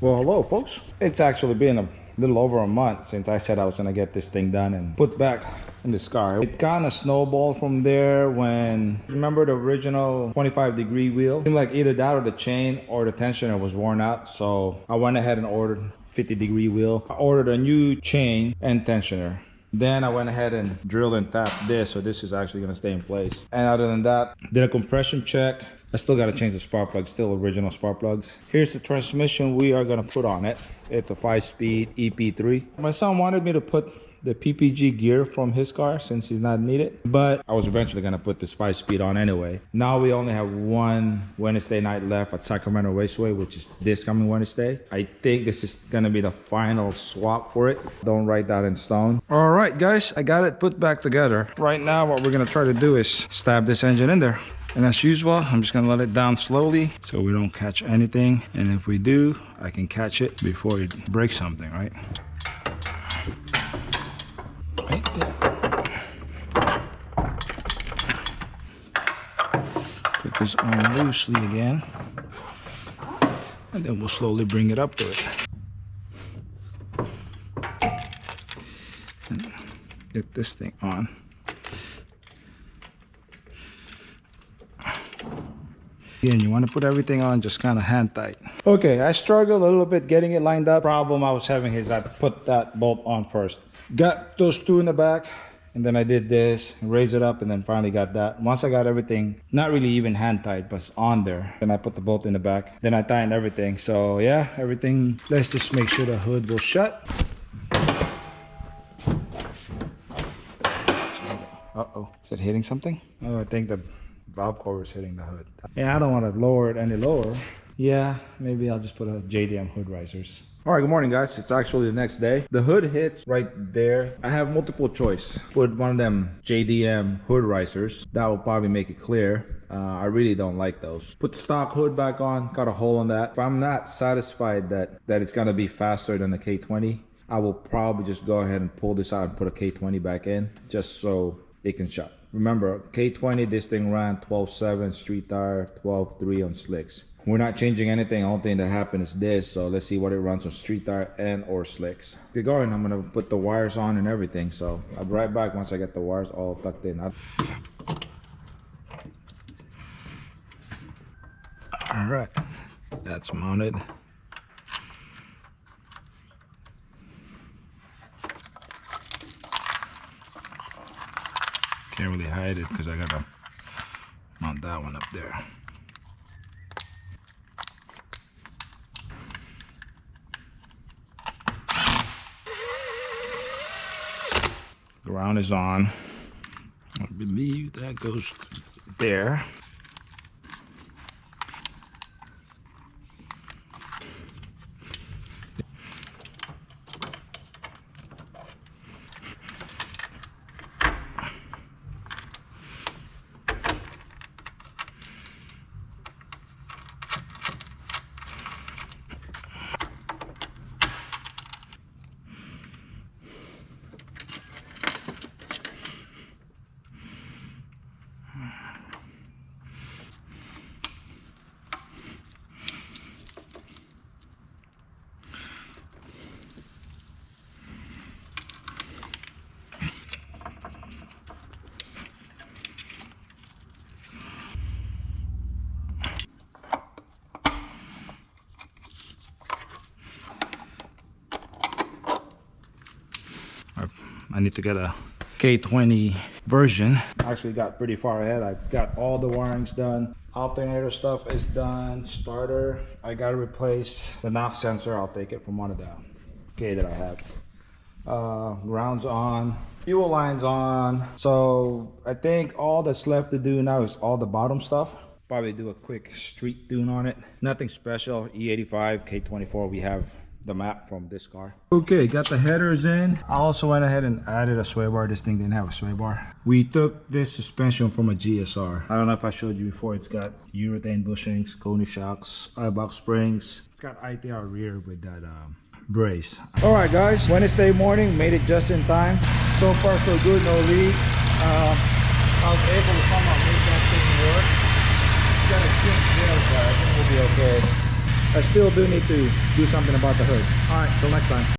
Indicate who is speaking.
Speaker 1: Well, hello folks. It's actually been a little over a month since I said I was gonna get this thing done and put back in this car. It kind of snowballed from there when, remember the original 25-degree wheel? It seemed like either that or the chain or the tensioner was worn out. So I went ahead and ordered 50-degree wheel. I ordered a new chain and tensioner. Then I went ahead and drilled and tapped this, so this is actually gonna stay in place. And other than that, did a compression check. I still gotta change the spark plugs, still original spark plugs. Here's the transmission we are gonna put on it. It's a 5-speed EP3. My son wanted me to put the PPG gear from his car since he's not needed, but I was eventually gonna put this 5-speed on anyway. Now we only have one Wednesday night left at Sacramento Raceway, which is this coming Wednesday. I think this is gonna be the final swap for it. Don't write that in stone. All right, guys, I got it put back together. Right now, what we're gonna try to do is stab this engine in there. And as usual, I'm just gonna let it down slowly so we don't catch anything. And if we do, I can catch it before it breaks something, right? Right there. Put this on loosely again. And then we'll slowly bring it up to it. And get this thing on. Again, you want to put everything on just kind of hand tight. Okay, I struggled a little bit getting it lined up. Problem I was having is I put that bolt on first. Got those two in the back, and then I did this, raise it up, and then finally got that. Once I got everything, not really even hand tight, but on there, then I put the bolt in the back. Then I tightened everything. So yeah, everything. Let's just make sure the hood will shut. Uh-oh, is it hitting something? Oh, I think the valve cover is hitting the hood. Yeah, I don't want to lower it any lower. Yeah, maybe I'll just put a JDM hood risers. All right, good morning guys. It's actually the next day. The hood hits right there. I have multiple choice. Put one of them JDM hood risers. That will probably make it clear. I really don't like those. Put the stock hood back on, got a hole on that. If I'm not satisfied that it's gonna be faster than the K20, I will probably just go ahead and pull this out and put a K20 back in just so it can shut. Remember, K20, this thing ran 12.7 street tire, 12.3 on slicks. We're not changing anything. The only thing that happened is this. So let's see what it runs on street tire and or slicks. Get going. I'm gonna put the wires on and everything. So I'll be right back once I get the wires all tucked in. All right, that's mounted. Can't really hide it because I gotta mount that one up there. Ground is on. I believe that goes there. I need to get a K20 version. Actually got pretty far ahead. I've got all the wirings done. Alternator stuff is done. Starter, I gotta replace the knock sensor. I'll take it from one of the K that I have. Ground's on. Fuel line's on. So I think all that's left to do now is all the bottom stuff. Probably do a quick street tune on it. Nothing special. E85, K24, we have the map from this car. Okay, got the headers in. I also went ahead and added a sway bar. This thing didn't have a sway bar. We took this suspension from a GSR. I don't know if I showed you before. It's got urethane bushings, Coney shocks, eye-box springs. It's got ITR rear with that brace. All right guys, Wednesday morning, made it just in time. So far so good, no leak. I was able to somehow make that thing work. It's got a thin tail, but I think we'll be okay. I still do need to do something about the hood. All right, till next time.